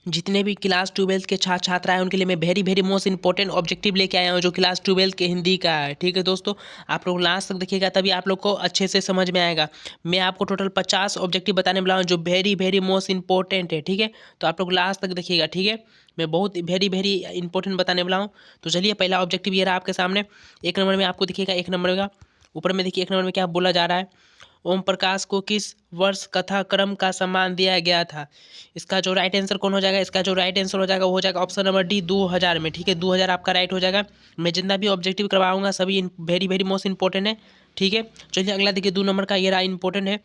जितने भी क्लास 12 के छात्र छात्रा हैं उनके लिए मैं very very most important objective लेके आया हूँ जो क्लास 12 के हिंदी का है। ठीक है दोस्तों, आप लोग लास्ट तक देखिएगा तभी आप लोग को अच्छे से समझ में आएगा। मैं आपको टोटल 50 ऑब्जेक्टिव बताने वाला हूँ जो वेरी वेरी मोस्ट इंपॉर्टेंट है। ठीक है, तो आप लोग लास्ट तक देखिएगा। ठीक है, मैं बहुत वेरी वेरी इंपॉर्टेंट बताने वाला हूँ। तो चलिए, पहला ऑब्जेक्टिव ये रहा आपके सामने। एक नंबर में आपको दिखिएगा, एक नंबर का ऊपर में देखिए, एक नंबर में क्या बोला जा रहा है। ओम प्रकाश को किस वर्ष कथा क्रम का सम्मान दिया गया था। इसका जो राइट आंसर कौन हो जाएगा, इसका जो राइट आंसर हो जाएगा वो हो जाएगा ऑप्शन नंबर डी, 2000 में। ठीक है, 2000 आपका राइट हो जाएगा। मैं जितना भी ऑब्जेक्टिव करवाऊंगा सभी वेरी वेरी मोस्ट इंपॉर्टेंट है। ठीक है, चलिए अगला देखिए, 2 नंबर का ये रहा इंपॉर्टेंट है।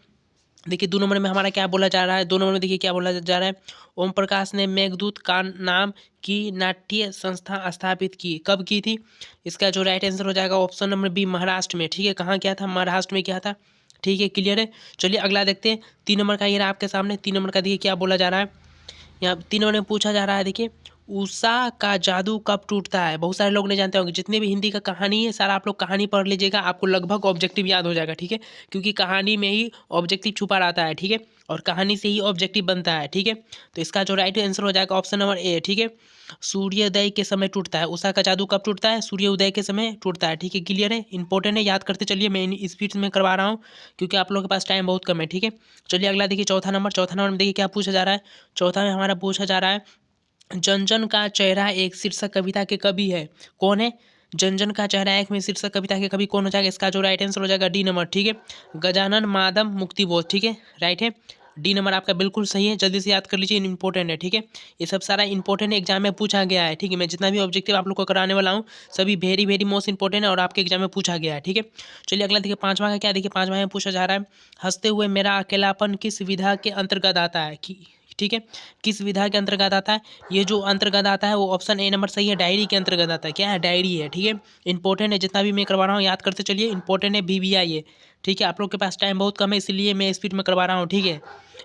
देखिए 2 नंबर में हमारा क्या बोला जा रहा है, 2 नंबर में देखिए क्या बोला जा रहा है। ओम प्रकाश ने मेघदूत का नाम की नाट्य संस्था स्थापित की, कब की थी। इसका जो राइट आंसर हो जाएगा ऑप्शन नंबर बी, महाराष्ट्र में। ठीक है, कहाँ क्या था, महाराष्ट्र में क्या था। ठीक है, क्लियर है। चलिए अगला देखते हैं, 3 नंबर का ये रहा आपके सामने। 3 नंबर का देखिए क्या बोला जा रहा है। यहाँ 3 नंबर में पूछा जा रहा है, देखिए उषा का जादू कब टूटता है। बहुत सारे लोग नहीं जानते होंगे, जितने भी हिंदी का कहानी है सारा आप लोग कहानी पढ़ लीजिएगा, आपको लगभग ऑब्जेक्टिव याद हो जाएगा। ठीक है, क्योंकि कहानी में ही ऑब्जेक्टिव छुपा रहता है। ठीक है, और कहानी से ही ऑब्जेक्टिव बनता है। ठीक है, तो इसका जो राइट आंसर हो जाएगा ऑप्शन नंबर ए। ठीक है, सूर्योदय के समय टूटता है। उषा का जादू कब टूटता है, सूर्योदय के समय टूटता है। ठीक है, क्लियर है, इंपॉर्टेंट है, याद करते चलिए। मैं स्पीड में करवा रहा हूँ क्योंकि आप लोगों के पास टाइम बहुत कम है। ठीक है, चलिए अगला देखिए, चौथा नंबर। चौथा नंबर में देखिए क्या पूछा जा रहा है। चौथा में हमारा पूछा जा रहा है, जन जन का चेहरा एक शीर्षक कविता के कवि है, कौन है। जन जन का चेहरा एक में शीर्षक कविता के कवि कौन हो जाएगा, इसका जो राइट आंसर हो जाएगा डी नंबर। ठीक है, गजानन माधव मुक्तिबोध। ठीक है, राइट है, डी नंबर आपका बिल्कुल सही है। जल्दी से याद कर लीजिए, इंपॉर्टेंट है। ठीक है, ये सब सारा इंपॉर्टेंट एग्जाम में पूछा गया है। ठीक है, मैं जितना भी ऑब्जेक्टिव आप लोग को कराने वाला हूँ सभी वेरी वेरी मोस्ट इंपॉर्टेंट है और आपके एग्जाम में पूछा गया है। ठीक है, चलिए अगला देखिए, पाँचवा का क्या, देखिए पाँचवा में पूछा जा रहा है, हंसते हुए मेरा अकेलापन किस विधा के अंतर्गत आता है। ठीक है, किस विधा के अंतर्गत आता है। ये जो अंतर्गत आता है वो ऑप्शन ए नंबर सही है, डायरी के अंतर्गत आता है। क्या है, डायरी है। ठीक है, इंपॉर्टेंट है, जितना भी मैं करवा रहा हूँ याद करते चलिए, इंपॉर्टेंट है, BBI है। ठीक है, आप लोग के पास टाइम बहुत कम है इसलिए मैं स्पीड में करवा रहा हूँ। ठीक है,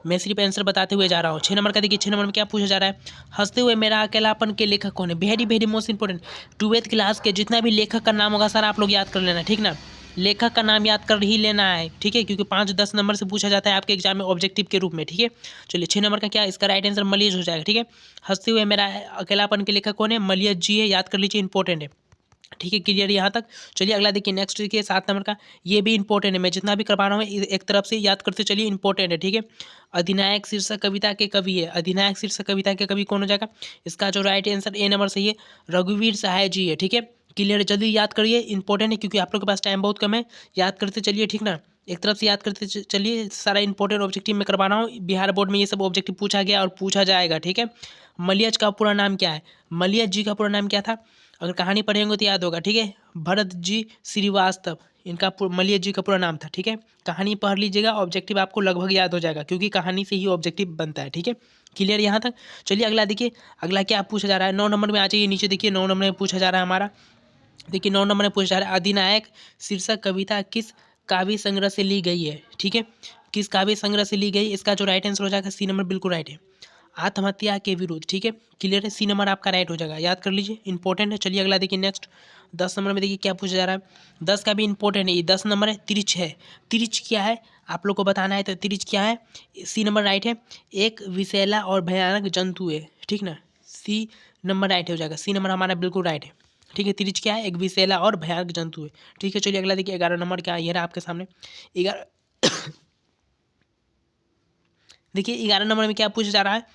मैं सिर्फ आंसर बताते हुए जा रहा हूँ। 6 नंबर का देखिए, 6 नंबर में क्या पूछा जा रहा है, हंसते हुए मेरा अकेलापन के लेखक कौन है। Very very most important, 12th class के जितना भी लेखक का नाम होगा सर आप लोग याद कर लेना। ठीक ना, लेखक का नाम याद कर ही लेना है। ठीक है, क्योंकि 5-10 नंबर से पूछा जाता है आपके एग्जाम में ऑब्जेक्टिव के रूप में। ठीक है, चलिए 6 नंबर का क्या, इसका राइट आंसर मलियज हो जाएगा। ठीक है, हंसते हुए मेरा अकेलापन के लेखक कौन है, मलियज जी है, याद कर लीजिए, इंपॉर्टेंट है। ठीक है, क्लियर यहाँ तक। चलिए अगला देखिए, नेक्स्ट देखिए 7 नंबर का, ये भी इंपॉर्टेंट है, मैं जितना भी करवा रहा हूँ एक तरफ से याद करते चलिए, इंपॉर्टेंट है। ठीक है, अधिनायक शीर्षक कविता के कवि है। अधिनायक शीर्षक कविता के कवि कौन हो जाएगा, इसका जो राइट आंसर ए नंबर सही है, रघुवीर सहाय जी है। ठीक है, क्लियर, जल्दी याद करिए, इंपॉर्टेंट है क्योंकि आप लोग के पास टाइम बहुत कम है, याद करते चलिए। ठीक ना, एक तरफ से याद करते चलिए, सारा इंपॉर्टेंट ऑब्जेक्टिव में करवा रहा हूँ। बिहार बोर्ड में ये सब ऑब्जेक्टिव पूछा गया और पूछा जाएगा। ठीक है, मलियज का पूरा नाम क्या है, मलियज जी का पूरा नाम क्या था, अगर कहानी पढ़ेंगे तो याद होगा। ठीक है, भरत जी श्रीवास्तव, इनका मलियज जी का पूरा नाम था। ठीक है, कहानी पढ़ लीजिएगा, ऑब्जेक्टिव आपको लगभग याद हो जाएगा क्योंकि कहानी से ही ऑब्जेक्टिव बनता है। ठीक है, क्लियर यहाँ तक। चलिए अगला देखिए, अगला क्या पूछा जा रहा है, 9 नंबर में आ जाइए नीचे, देखिए 9 नंबर में पूछा जा रहा है हमारा। देखिए 9 नंबर में पूछा जा रहा है, अधिनायक शीर्षक कविता किस काव्य संग्रह से ली गई है। ठीक है, किस काव्य संग्रह से ली गई, इसका जो राइट आंसर हो जाएगा सी नंबर, बिल्कुल राइट है, आत्महत्या के विरुद्ध। ठीक है, क्लियर है, सी नंबर आपका राइट हो जाएगा, याद कर लीजिए, इंपॉर्टेंट है। चलिए अगला देखिए, नेक्स्ट 10 नंबर में देखिए क्या पूछा जा रहा है। 10 का भी इंपॉर्टेंट है, ये 10 नंबर है, तिरछ है। तिरछ क्या है आप लोग को बताना है, तो तिरछ क्या है, सी नंबर राइट है, एक विषैला और भयानक जंतु है। ठीक ना, सी नंबर राइट हो जाएगा, सी नंबर हमारा बिल्कुल राइट है। ठीक है, तिरछ क्या है, एक विषैला और भयानक जंतु है। ठीक है, चलिए अगला देखिए, 11 नंबर क्या है, ये रहा आपके सामने 11। देखिए 11 नंबर में क्या पूछा जा रहा है,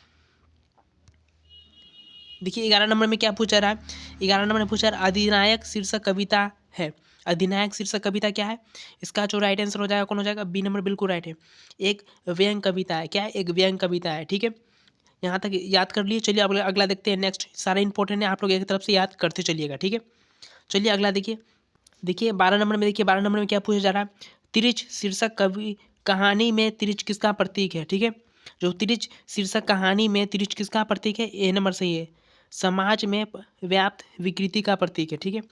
देखिए 11 नंबर में क्या पूछा रहा है, 11 नंबर में पूछा रहा है, अधिनायक शीर्षक कविता है। अधिनायक शीर्षक कविता क्या है, इसका जो राइट आंसर हो जाएगा कौन हो जाएगा, बी नंबर बिल्कुल राइट है, एक व्यंग कविता है। क्या है, एक व्यंग कविता है। ठीक है, यहाँ तक याद कर लिए। चलिए अगला अगला देखते हैं, नेक्स्ट सारा इंपॉर्टेंट है, आप लोग एक तरफ से याद करते चलिएगा। ठीक है, चलिए अगला देखिए, देखिए 12 नंबर में, देखिए 12 नंबर में क्या पूछा जा रहा है, तिरछ शीर्षक कवि कहानी में तिरछ किसका प्रतीक है। ठीक है, जो तिरछ शीर्षक कहानी में तिरछ किसका प्रतीक है, ए नंबर सही है, समाज में व्याप्त विकृति का प्रतीक है। ठीक है,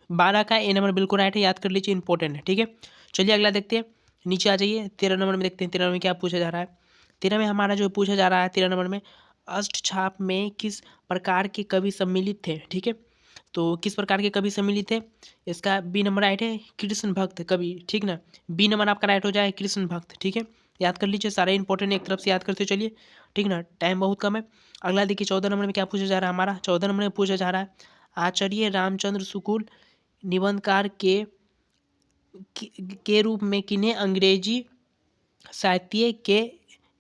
12 का ए नंबर बिल्कुल राइट है, याद कर लीजिए, इंपॉर्टेंट है। ठीक है, चलिए अगला देखते हैं, नीचे आ जाइए, 13 नंबर में देखते हैं, 13 में क्या पूछा जा रहा है। 13 में हमारा जो पूछा जा रहा है, 13 नंबर में, अष्टछाप में किस प्रकार के कवि सम्मिलित थे। ठीक है, तो किस प्रकार के कवि सम्मिलित थे, इसका बी नंबर राइट है, कृष्ण भक्त कवि। ठीक ना, बी नंबर आपका राइट हो जाए, कृष्ण भक्त। ठीक है, याद कर लीजिए, सारे इंपॉर्टेंट एक तरफ से याद करते चलिए, ठीक ना, टाइम बहुत कम है। अगला देखिए 14 नंबर में क्या पूछा जा रहा है हमारा, 14 नंबर में पूछा जा रहा है आचार्य रामचंद्र शुक्ल निबंधकार के रूप में किन्हें अंग्रेजी साहित्य के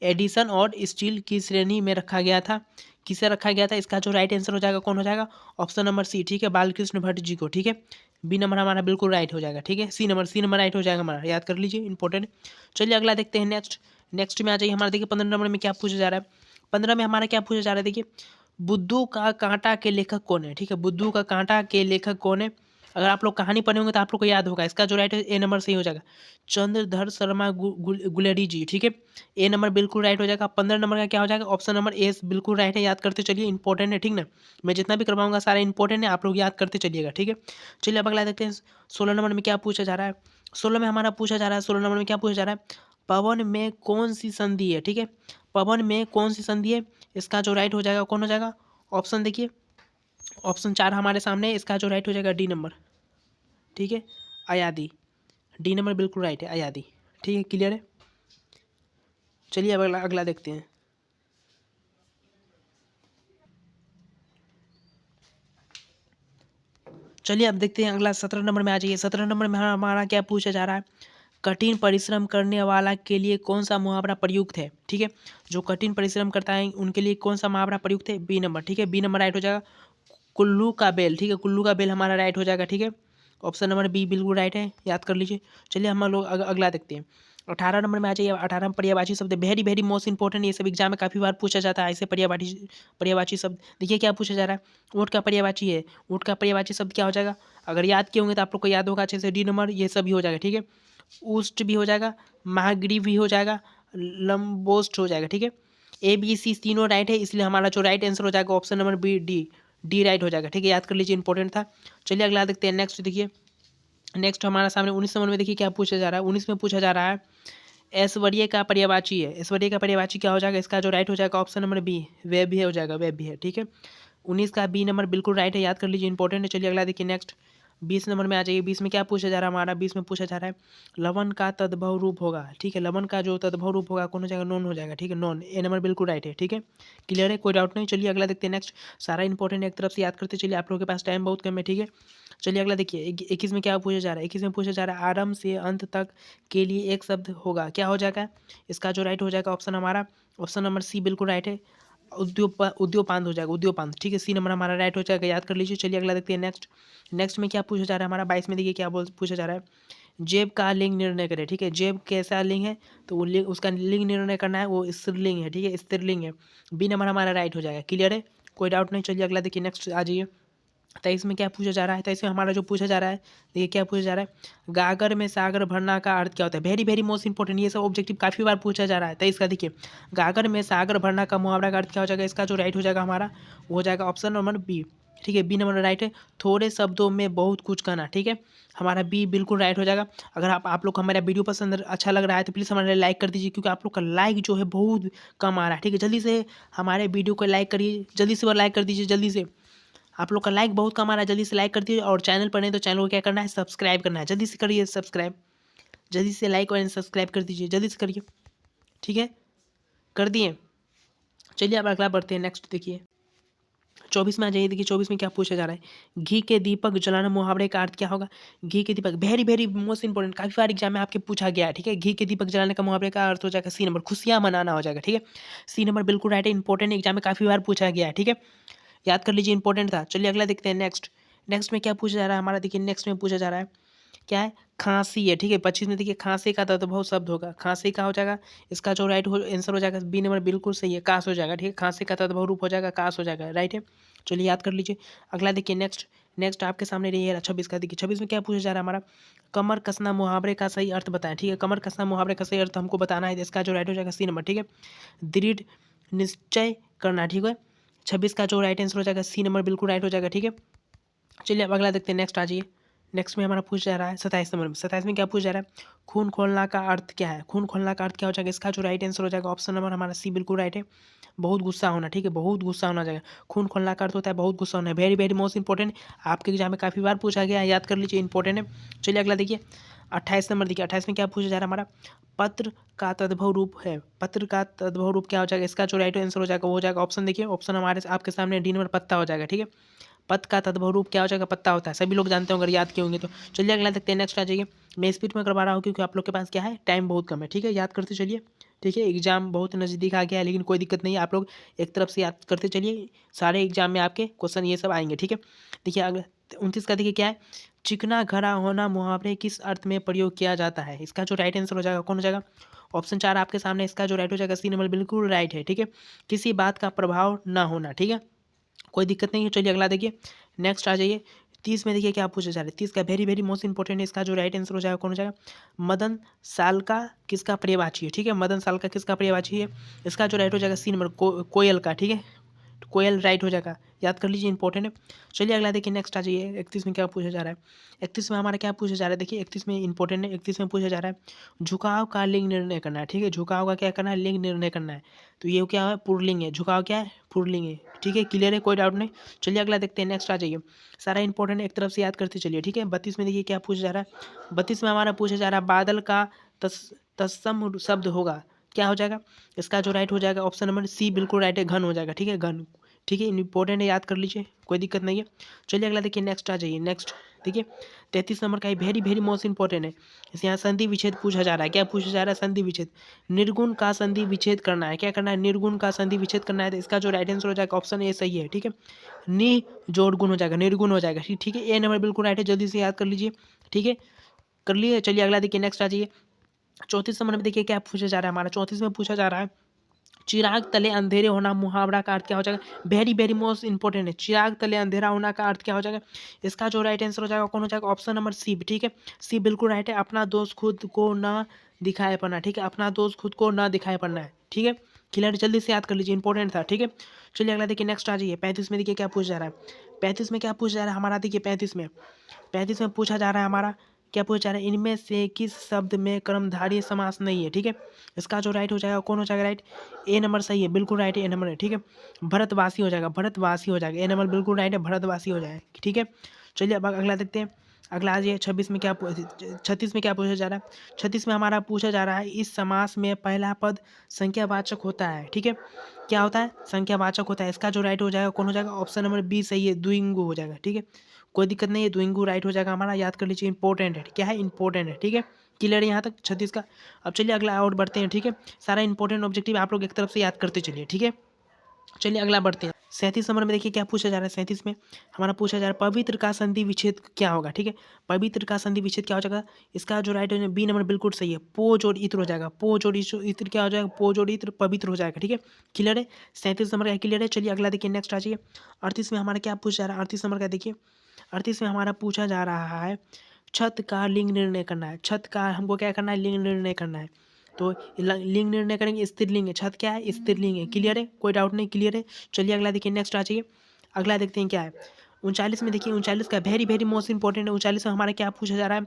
एडिशन और स्टील की श्रेणी में रखा गया था, किसे रखा गया था, इसका जो राइट आंसर हो जाएगा कौन हो जाएगा, ऑप्शन नंबर सी, ठीक है, बालकृष्ण भट्ट जी को, ठीक है, बी नंबर हमारा बिल्कुल राइट हो जाएगा, ठीक है, सी नंबर राइट हो जाएगा हमारा, याद कर लीजिए, इंपॉर्टेंट। चलिए अगला देखते हैं, नेक्स्ट में आ जाइए हमारा, देखिए 15 नंबर में क्या पूछा जा रहा है, 15 में हमारा क्या पूछा जा रहा है, देखिए बुद्धू का कांटा के लेखक कौन है, ठीक है, बुद्धू का कांटा के लेखक कौन है। अगर आप लोग कहानी पढ़े होंगे तो आप लोग को याद होगा, इसका जो राइट है ए नंबर सही हो जाएगा, चंद्रधर शर्मा गुलेरी जी, ठीक है, ए नंबर बिल्कुल राइट हो जाएगा। 15 नंबर का क्या हो जाएगा, ऑप्शन नंबर ए बिल्कुल राइट है, याद करते चलिए, इंपॉर्टेंट है, ठीक ना, मैं जितना भी करवाऊंगा सारा इंपॉर्टेंट है, आप लोग याद करते चलिएगा, ठीक है। चलिए अब अगला देखते हैं, 16 नंबर में क्या पूछा जा रहा है, 16 में हमारा पूछा जा रहा है, 16 नंबर में क्या पूछा जा रहा है, पवन में कौन सी संधि है, ठीक है, पवन में कौन सी संधि है, इसका जो राइट हो जाएगा कौन हो जाएगा, ऑप्शन देखिए, ऑप्शन 4 हमारे सामने है, इसका जो राइट हो जाएगा डी नंबर, ठीक है, अयादी, डी नंबर बिल्कुल राइट है, अयादी, ठीक है, क्लियर है। चलिए अब अगला देखते हैं, चलिए अब देखते हैं अगला 17 नंबर में आ जाइए। 17 नंबर में हमारा क्या पूछा जा रहा है, कठिन परिश्रम करने वाला के लिए कौन सा मुहावरा प्रयुक्त है, ठीक है, जो कठिन परिश्रम करता है उनके लिए कौन सा मुहावरा प्रयुक्त है, बी नंबर, ठीक है, बी नंबर राइट हो जाएगा, कुल्लू का बेल, ठीक है, कुल्लू का बेल हमारा राइट हो जाएगा, ठीक है, ऑप्शन नंबर बी बिल्कुल राइट है, याद कर लीजिए। चलिए हम लोग अगला देखते हैं, 18 नंबर में आ जाइए। 18 में पर्यायवाची शब्द वेरी वेरी मोस्ट इंपॉर्टेंट, ये सब एग्जाम में काफ़ी बार पूछा जाता है, ऐसे पर्यायवाची शब्द देखिए क्या पूछा जा रहा है, ऊँट का पर्यायवाची है, ऊँट का पर्यायवाची शब्द क्या हो जाएगा, अगर याद किए होंगे तो आप लोग को याद होगा अच्छे से, डी नंबर ये सब भी हो जाएगा, ठीक है, ऊष्ट भी हो जाएगा, महाग्री भी हो जाएगा, लंबोस्ट हो जाएगा, ठीक है, ए बी सी तीनों राइट है, इसलिए हमारा जो राइट आंसर हो जाएगा option number B D right हो जाएगा, ठीक है, याद कर लीजिए, इंपॉर्टेंट था। चलिए अगला देखते हैं, नेक्स्ट देखिए, नेक्स्ट हमारा सामने 19 नंबर में देखिए क्या पूछा जा रहा है, 19 में पूछा जा रहा है ऐश्वर्य का पर्यायवाची है, ऐश्वर्य का पर्यायवाची क्या हो जाएगा, इसका जो राइट हो जाएगा ऑप्शन नंबर बी वेब भी हो जाएगा, वेब भी है, ठीक है, 19 का बी नंबर बिल्कुल राइट है, याद कर लीजिए, इंपॉर्टेंट है। चलिए अगला देखिए, नेक्स्ट 20 नंबर में आ जाइए। 20 में क्या पूछा जा रहा है हमारा, 20 में पूछा जा रहा है लवन का तद्भव रूप होगा, ठीक है, लवन का जो तद्भव रूप होगा कौन हो जाएगा, नॉन हो जाएगा, ठीक है, नॉन, ए नंबर बिल्कुल राइट है, ठीक है, क्लियर है, कोई डाउट नहीं। चलिए अगला देखते हैं, नेक्स्ट सारा इंपॉर्टेंट एक तरफ से याद करते चलिए, आप लोगों के पास टाइम बहुत कम है, ठीक है। चलिए अगला देखिए, 21 में क्या पूछा जा रहा है, 21 में पूछा जा रहा है आरंभ से अंत तक के लिए एक शब्द होगा, क्या हो जाएगा, इसका जो राइट हो जाएगा ऑप्शन हमारा, ऑप्शन नंबर सी बिल्कुल राइट है, उद्योपांत हो जाएगा, उद्योपांत, ठीक है, सी नंबर हमारा राइट हो जाएगा, याद कर लीजिए। चलिए अगला देखते हैं, नेक्स्ट में क्या पूछा जा रहा है हमारा 22 में, देखिए क्या पूछा जा रहा है जेब का लिंग निर्णय करें, ठीक है, जेब कैसा लिंग है, तो वो लिंग, उसका लिंग निर्णय करना है, वो स्त्रीलिंग है, ठीक है, स्त्रीलिंग है, बी नंबर हमारा राइट हो जाएगा, क्लियर है, कोई डाउट नहीं। चलिए अगला देखिए, नेक्स्ट आ जाइए, 23 में क्या पूछा जा रहा है, 23 में हमारा जो पूछा जा रहा है, देखिए क्या पूछा जा रहा है गागर में सागर भरना का अर्थ क्या होता है, वेरी वेरी मोस्ट इंपॉर्टेंट, ये सब ऑब्जेक्टिव काफ़ी बार पूछा जा रहा है। 23 का देखिए गागर में सागर भरना का मुहावरा का अर्थ क्या हो जाएगा, इसका जो राइट हो जाएगा हमारा वो हो जाएगा ऑप्शन नंबर बी, ठीक है, बी नंबर राइट है, थोड़े शब्दों में बहुत कुछ कहना, ठीक है, हमारा बी बिल्कुल राइट हो जाएगा। अगर आप लोग को हमारा वीडियो पसंद अच्छा लग रहा है तो प्लीज़ हमारे लाइक कर दीजिए, क्योंकि आप लोग का लाइक जो है बहुत कम आ रहा है, ठीक है, जल्दी से हमारे वीडियो को लाइक करिए, जल्दी से लाइक कर दीजिए, जल्दी से, आप लोग का लाइक बहुत कम आ रहा है, जल्दी से लाइक कर दीजिए, और चैनल पर नहीं तो चैनल को क्या करना है, सब्सक्राइब करना है, जल्दी से करिए सब्सक्राइब, जल्दी से लाइक और सब्सक्राइब कर दीजिए, जल्दी से करिए, ठीक है, कर दिए। चलिए अब अगला बढ़ते हैं, नेक्स्ट देखिए 24 में आ जाइए। देखिए 24 में क्या पूछा जा रहा है, घी के दीपक जलाना मुहावरे का अर्थ क्या होगा, घी के दीपक वेरी वेरी मोस्ट इंपॉर्टेंट, काफी बार एग्जाम में आपके पूछा गया है, ठीक है, घी के दीपक जलाने का मुहावरे का अर्थ हो जाएगा सी नंबर खुशियां मनाना हो जाएगा, ठीक है, सी नंबर बिल्कुल राइट है, इंपॉर्टेंट एग्जाम में काफी बार पूछा गया है, ठीक है, याद कर लीजिए, इंपॉर्टेंट था। चलिए अगला देखते हैं, नेक्स्ट में क्या पूछा जा रहा है हमारा, देखिए नेक्स्ट में पूछा जा रहा है क्या है, खांसी है, ठीक है, 25 में देखिए खांसी का तद्भव शब्द होगा, खांसी का हो जाएगा, इसका जो राइट आंसर हो जाएगा बी नंबर बिल्कुल सही है, काश हो जाएगा, ठीक है, खांसी का तद्भव रूप हो जाएगा काश हो जाएगा, राइट है। चलिए याद कर लीजिए। अगला देखिए, नेक्स्ट आपके सामने रही है 26 का, देखिए 26 में क्या पूछा जा रहा है हमारा, कमर कसना मुहावरे का सही अर्थ बताएं, ठीक है, कमर कसना मुहावरे का सही अर्थ हमको बताना है, इसका जो राइट हो जाएगा सी नंबर, ठीक है, दृढ़ निश्चय करना, ठीक है, 26 का जो राइट आंसर हो जाएगा सी नंबर बिल्कुल राइट हो जाएगा, ठीक है। चलिए अब अगला देखते हैं, नेक्स्ट आ जाइए, नेक्स्ट में हमारा पूछा जा रहा है 27 नंबर में। 27 में क्या पूछा जा रहा है, खून खोलना का अर्थ क्या है। खून खोलना का अर्थ क्या हो जाएगा, इसका जो राइट आंसर हो जाएगा ऑप्शन नंबर हमारा सी बिल्कुल राइट है, बहुत गुस्सा होना। ठीक है, बहुत गुस्सा होना जाएगा। खून खोलना का अर्थ होता है बहुत गुस्सा होना है। वेरी वेरी मोस्ट इंपॉर्टेंट, आपके एग्जाम में काफ़ी बार पूछा गया है, याद कर लीजिए, इंपॉर्टेंट है। चलिए अगला देखिए 28 नंबर देखिए। 28 में क्या पूछा जा रहा है हमारा, पत्र का तद्भव रूप है। पत्र का तद्भव रूप क्या हो जाएगा, इसका जो राइट आंसर हो जाएगा वो हो जाएगा ऑप्शन देखिए, ऑप्शन हमारे आपके सामने डी नंबर पत्ता हो जाएगा। ठीक है, पद का तद्भव रूप क्या हो जाएगा, पत्ता होता है, सभी लोग जानते होंगे, अगर याद किए होंगे तो। चलिए अगला देखते हैं, नेक्स्ट आ जाइए। मैं स्पीड में करवा रहा हूँ क्योंकि आप लोग के पास क्या है, टाइम बहुत कम है। ठीक है, याद करते चलिए। ठीक है, एग्जाम बहुत नज़दीक आ गया है, लेकिन कोई दिक्कत नहीं है, आप लोग एक तरफ से याद करते चलिए, सारे एग्जाम में आपके क्वेश्चन ये सब आएंगे। ठीक है, देखिए अगला 29 का देखिए क्या है, चिकना घरा होना मुहावरे किस अर्थ में प्रयोग किया जाता है। इसका जो राइट आंसर हो जाएगा कौन हो जाएगा, ऑप्शन 4 आपके सामने, इसका जो राइट हो जाएगा सी नंबर बिल्कुल राइट है। ठीक है, किसी बात का प्रभाव ना होना। ठीक है, कोई दिक्कत नहीं है। चलिए अगला देखिए, नेक्स्ट आ जाइए 30 में देखिए क्या पूछा जा रहा है। 30 का वेरी वेरी मोस्ट इंपॉर्टेंट है, इसका जो राइट आंसर हो जाएगा कौन हो जाएगा, मदन साल का किसका पर्यायवाची है। ठीक है, मदन साल का किसका पर्यायवाची है, इसका जो राइट हो जाएगा सी नंबर कोयल का। ठीक है, तो कोयल राइट हो जाएगा, याद कर लीजिए, इंपॉर्टेंट है। चलिए अगला देखिए, नेक्स्ट आ जाइए 31 में क्या पूछा जा रहा है। 31 में हमारा क्या पूछा जा रहा है, देखिए 31 में इंपॉर्टेंट है। 31 में पूछा जा रहा है झुकाव का लिंग निर्णय करना है। ठीक है, झुकाव का क्या करना है, लिंग निर्णय करना है। तो ये क्या है, पुल्लिंग है, झुकाव क्या है, पुल्लिंग है। ठीक है, क्लियर है, कोई डाउट नहीं। चलिए अगला देखते हैं, नेक्स्ट आ जाइए, सारा इंपॉर्टेंट एक तरफ से याद करते चलिए। ठीक है, 32 में देखिए क्या पूछा जा रहा है। 32 में हमारा पूछा जा रहा है बादल का तत्सम शब्द होगा, क्या हो जाएगा, इसका जो राइट हो जाएगा ऑप्शन नंबर सी बिल्कुल राइट है, घन हो जाएगा। ठीक है, घन। ठीक है, इंपॉर्टेंट है, याद कर लीजिए, कोई दिक्कत नहीं है। चलिए अगला देखिए, नेक्स्ट आ जाइए। नेक्स्ट देखिए 33 नंबर का ही वेरी वेरी मोस्ट इंपॉर्टेंट है, इस यहाँ संधि विच्छेद पूछा जा रहा है। क्या पूछा जा रहा है, संधि विच्छेद, निर्गुण का संधि विच्छेद करना है। क्या करना है, निर्गुण का संधि विच्छेद करना है। तो इसका जो राइट आंसर हो जाएगा ऑप्शन ए सही है। ठीक है, नि जोड़ गुण हो जाएगा, निर्गुण हो जाएगा। ठीक है, ए नंबर बिल्कुल राइट है, जल्दी से याद कर लीजिए। ठीक है, कर लिए। चलिए अगला देखिए, नेक्स्ट आ जाइए 34 नंबर में देखिए क्या पूछा जा रहा है हमारा। 34 में पूछा जा रहा है चिराग तले अंधेरे होना मुहावरा का अर्थ क्या हो जाएगा, वेरी वेरी मोस्ट इंपॉर्टेंट है। चिराग तले अंधेरा होना का अर्थ क्या हो जाएगा, इसका जो राइट आंसर हो जाएगा कौन हो जाएगा, ऑप्शन नंबर सी। ठीक है, सी बिल्कुल राइट है, अपना दोस्त खुद को ना दिखाए पड़ना। ठीक है, अपना दोस्त खुद को ना दिखाए पड़ना है। ठीक है, क्लियर, जल्दी से याद कर लीजिए, इंपॉर्टेंट था। ठीक है, चलिए अगला देखिए, नेक्स्ट आ जाइए 35 में देखिए क्या पूछा जा रहा है। 35 में क्या पूछा जा रहा है हमारा, देखिए 35 में पूछा जा रहा है हमारा, क्या पूछा जा रहा है, इनमें से किस शब्द में कर्मधारय समास नहीं है। ठीक है, इसका जो राइट हो जाएगा कौन हो जाएगा, राइट ए नंबर सही है, बिल्कुल राइट है, ए नंबर है। ठीक है, भरतवासी हो जाएगा, भरतवासी हो जाएगा, ए नंबर बिल्कुल राइट है, भरतवासी हो जाएगा। ठीक है, चलिए अब अगला देखते हैं। अगला आ जाइए 36 में क्या 36 में क्या पूछा जा रहा है। 36 में हमारा पूछा जा रहा है इस समास में पहला पद संख्यावाचक होता है। ठीक है, क्या होता है, संख्यावाचक होता है। इसका जो राइट हो जाएगा कौन हो जाएगा, ऑप्शन नंबर बी सही है, द्विंगु हो जाएगा। ठीक है, कोई दिक्कत नहीं है, द्विंगु राइट हो जाएगा हमारा, याद कर लीजिए, इंपॉर्टेंट है। क्या है, इंपॉर्टेंट है। ठीक है, क्लियर है यहाँ तक 36 का। अब चलिए अगला और बढ़ते हैं। ठीक है, सारा इंपॉर्टेंट ऑब्जेक्टिव आप लोग एक तरफ से याद करते चलिए। ठीक है, चलिए अगला बढ़ते हैं। 37 नंबर में देखिए क्या पूछा जा रहा है। 37 में हमारा पूछा जा रहा है पवित्र का संधि विच्छेद क्या होगा। ठीक है, पवित्र का संधि विच्छेद क्या हो जाएगा, इसका जो राइट है बी नंबर बिल्कुल सही है, पोज और इत्र हो जाएगा। पोज और इत्र क्या हो जाएगा, पोज और इत्र पवित्र हो जाएगा। ठीक है, क्लियर है, 37 नंबर का क्लियर है। चलिए अगला देखिए, नेक्स्ट आ जाइए 38 में हमारा क्या पूछा जा रहा है। 38 नंबर का देखिए, 38 में हमारा पूछा जा रहा है छत का लिंग निर्णय करना है। छत का हमको क्या करना है, लिंग निर्णय करना है। तो लिंग निर्णय करेंगे, स्त्रीलिंग है, छत क्या है, स्त्रीलिंग है। क्लियर है, कोई डाउट नहीं, क्लियर है। चलिए अगला देखिए, नेक्स्ट आ जाइए। अगला देखते हैं क्या है 39 में देखिए, 39 का वेरी वेरी मोस्ट इंपॉर्टेंट है। 39 में हमारा क्या पूछा जा रहा है,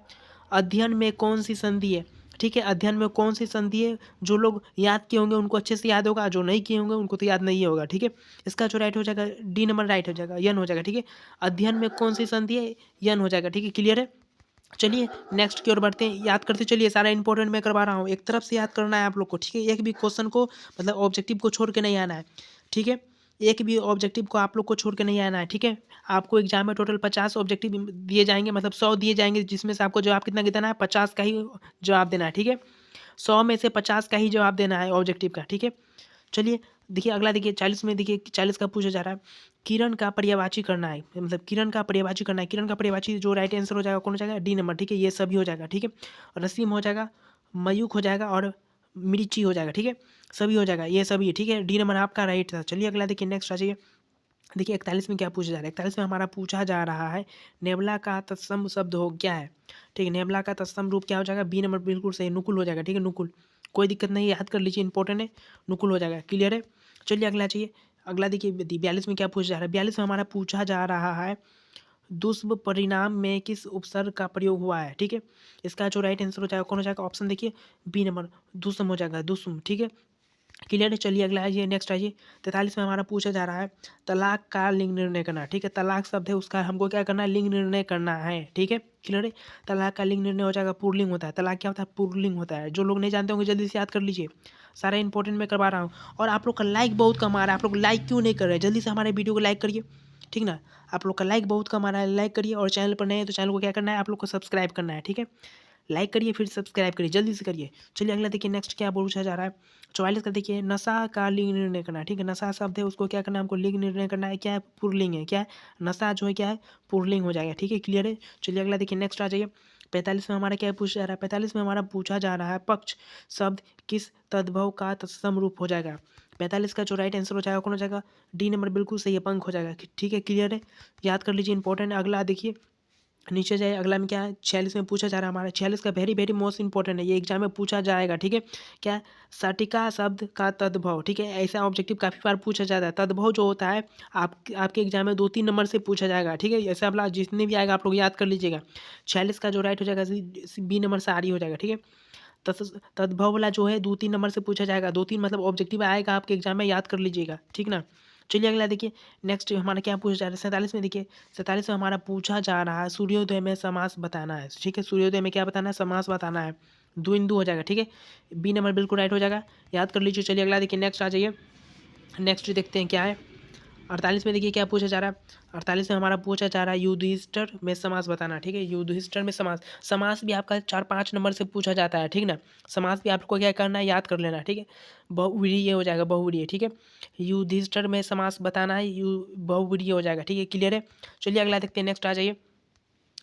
अध्ययन में कौन सी संधि है। ठीक है, अध्ययन में कौन सी संधि है, जो लोग याद किए होंगे उनको अच्छे से याद होगा, जो नहीं किए होंगे उनको तो याद नहीं होगा। ठीक है, इसका जो राइट हो जाएगा डी नंबर राइट हो जाएगा, यन हो जाएगा। ठीक है, अध्ययन में कौन सी संधि है, यन हो जाएगा। ठीक है, क्लियर है। चलिए नेक्स्ट की ओर बढ़ते हैं, याद करते चलिए, सारा इंपॉर्टेंट मैं करवा रहा हूँ, एक तरफ से याद करना है आप लोग को। ठीक है, एक भी क्वेश्चन को मतलब ऑब्जेक्टिव को छोड़ के नहीं आना है। ठीक है, एक भी ऑब्जेक्टिव को आप लोग को छोड़ के नहीं आना है। ठीक है, आपको एग्जाम में टोटल 50 ऑब्जेक्टिव दिए जाएंगे, मतलब 100 दिए जाएंगे, जिसमें से आपको जवाब कितना देना है, 50 का ही जवाब देना है। ठीक है, 100 में से 50 का ही जवाब देना है ऑब्जेक्टिव का। ठीक है, चलिए देखिए अगला देखिए 40 में देखिए 40 का पूछा जा रहा है किरण का पर्यायवाची करना है, मतलब किरण का पर्यायवाची करना है। किरण का पर्यायवाची जो राइट आंसर हो जाएगा कौन हो जाएगा, डी नंबर। ठीक है, ये सभी हो जाएगा। ठीक है, रसीम हो जाएगा, मयूख हो जाएगा और मिर्ची हो जाएगा। ठीक है, सभी हो जाएगा, ये सभी। ठीक है, डी नंबर आपका राइट था। चलिए अगला देखिए, नेक्स्ट आ जाइए। देखिए 41 में क्या पूछा जा रहा है। 41 में हमारा पूछा जा रहा है नेबला का तत्सम शब्द हो क्या है। ठीक है, नेबला का तत्सम रूप क्या हो जाएगा, बी नंबर बिल्कुल सही, नुकुल हो जाएगा। ठीक है, नुकुल, कोई दिक्कत नहीं, याद कर लीजिए, इंपॉर्टेंट है, नुकुल हो जाएगा। क्लियर है, चलिए अगला चाहिए। अगला देखिए 42 में क्या पूछा जा रहा है। 42 में हमारा पूछा जा रहा है दुष्परिणाम में किस उपसर्ग का प्रयोग हुआ है। ठीक है, इसका जो राइट आंसर हो जाएगा कौन हो जाएगा, ऑप्शन देखिए बी नंबर दुष्म हो जाएगा, दुष्म। ठीक है, क्लियर है। चलिए अगला आइए, नेक्स्ट आइए। 43 में हमारा पूछा जा रहा है तलाक का लिंग निर्णय करना। ठीक है, तलाक शब्द है उसका हमको क्या करना है, लिंग निर्णय करना है। ठीक है, क्लियर है। तलाक का लिंग निर्णय हो जाएगा पुल्लिंग होता है। तलाक क्या होता है, पुल्लिंग होता है। जो लोग नहीं जानते होंगे जल्दी से याद कर लीजिए, सारा इंपॉर्टेंट मैं करवा रहा हूँ। और आप लोग का लाइक बहुत कम आ रहा है, आप लोग लाइक क्यों नहीं कर रहे हैं, जल्दी से हमारे वीडियो को लाइक करिए। ठीक ना, आप लोग का लाइक बहुत कम आ रहा है, लाइक करिए। और चैनल पर नए हैं तो चैनल को क्या करना है, आप लोग को सब्सक्राइब करना है। ठीक है, लाइक करिए फिर सब्सक्राइब करिए, जल्दी से करिए। चलिए अगला देखिए, नेक्स्ट क्या पूछा जा रहा है। 44 का देखिए, नशा का लिंग निर्णय करना। ठीक है, नशा शब्द है उसको क्या करना है, हमको लिंग निर्णय करना है। क्या है, पुल्लिंग है। क्या है, नशा जो है क्या है, पुल्लिंग हो जाएगा। ठीक है, क्लियर है। चलिए अगला देखिए, नेक्स्ट आ जाइए। 45 में हमारा क्या पूछा जा रहा है, 45 में हमारा पूछा जा रहा है पक्ष शब्द किस तद्भव का तत्सम रूप हो जाएगा। 45 का जो राइट आंसर हो जाएगा कौन हो जाएगा, डी नंबर बिल्कुल सही है, पंख हो जाएगा। ठीक है, क्लियर है, याद कर लीजिए, इंपॉर्टेंट है। अगला देखिए, नीचे जाए, अगला में क्या है, 46 में पूछा जा रहा है हमारा। 46 का वेरी वेरी मोस्ट इंपॉर्टेंट है, ये एग्जाम में पूछा जाएगा। ठीक है, क्या है, सटिका शब्द का तद्भव। ठीक है, ऐसा ऑब्जेक्टिव काफ़ी बार पूछा जाता है। तद्भव जो होता है आपके एग्जाम में 2-3 नंबर से पूछा जाएगा। ठीक है, ऐसा वाला जितने भी आएगा आप लोग याद कर लीजिएगा। 46 का जो राइट हो जाएगा बी नंबर से आरी हो जाएगा। ठीक है, तद्भव वाला जो है 2-3 नंबर से पूछा जाएगा। 2-3 मतलब ऑब्जेक्टिव आएगा आपके एग्जाम में, याद कर लीजिएगा। ठीक ना, चलिए अगला देखिए, नेक्स्ट हमारा क्या पूछा जा रहा है। 47 में देखिए, 47 में हमारा पूछा जा रहा है सूर्योदय में समास बताना है। ठीक है, सूर्योदय में क्या बताना है, समास बताना है। द्विंदु हो जाएगा। ठीक है, बी नंबर बिल्कुल राइट हो जाएगा, याद कर लीजिए। चलिए अगला देखिए, नेक्स्ट आ जाइए। नेक्स्ट देखते हैं क्या है। 48 में देखिए क्या पूछा जा रहा है। 48 में हमारा पूछा जा रहा है युधिष्ठिर में समास बताना। ठीक है, युधिष्ठिर में समास, समास भी आपका 4-5 नंबर से पूछा जाता है। ठीक ना, समास भी आपको क्या करना है, याद कर लेना। ठीक है, बहुव्रीहि हो जाएगा, बहुव्रीहि। ठीक है, युधिष्ठिर में समास बताना है, बहुव्रीहि हो जाएगा। ठीक है, क्लियर है। चलिए अगला देखते हैं, नेक्स्ट आ जाइए।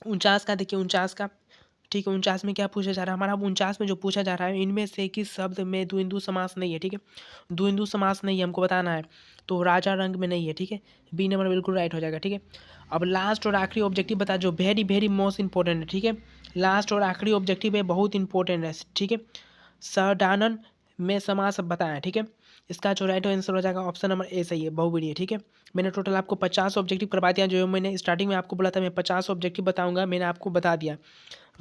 49 का देखिए, 49 का, ठीक है, 49 में क्या पूछा जा रहा है हमारा। 49 में जो पूछा जा रहा है, इनमें से किस शब्द में द्वंद्व समास नहीं है। ठीक है, द्वंद्व समास नहीं है, हमको बताना है। तो राजा रंग में नहीं है। ठीक है, बी नंबर बिल्कुल राइट हो जाएगा। ठीक है, अब लास्ट और आखिरी ऑब्जेक्टिव बता, जो वेरी वेरी मोस्ट इंपॉर्टेंट है। ठीक है, लास्ट और आखिरी ऑब्जेक्टिव है, बहुत इंपॉर्टेंट है। ठीक है, सडानन में समास बताएं। ठीक है, इसका जो राइट आंसर हो जाएगा ऑप्शन नंबर ए सही है, बहुव्रीहि है। ठीक है, मैंने टोटल आपको 50 ऑब्जेक्टिव करवा दिया, जो मैंने स्टार्टिंग में आपको बोला था मैं 50 ऑब्जेक्टिव बताऊंगा, मैंने आपको बता दिया।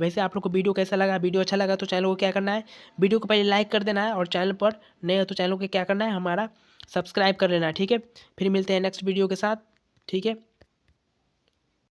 वैसे आप लोग को वीडियो कैसा लगा, वीडियो अच्छा लगा तो चैनल को क्या करना है, वीडियो को पहले लाइक कर देना है, और चैनल पर नए हो तो चैनल को क्या करना है, हमारा सब्सक्राइब कर लेना है। ठीक है, फिर मिलते हैं नेक्स्ट वीडियो के साथ। ठीक है।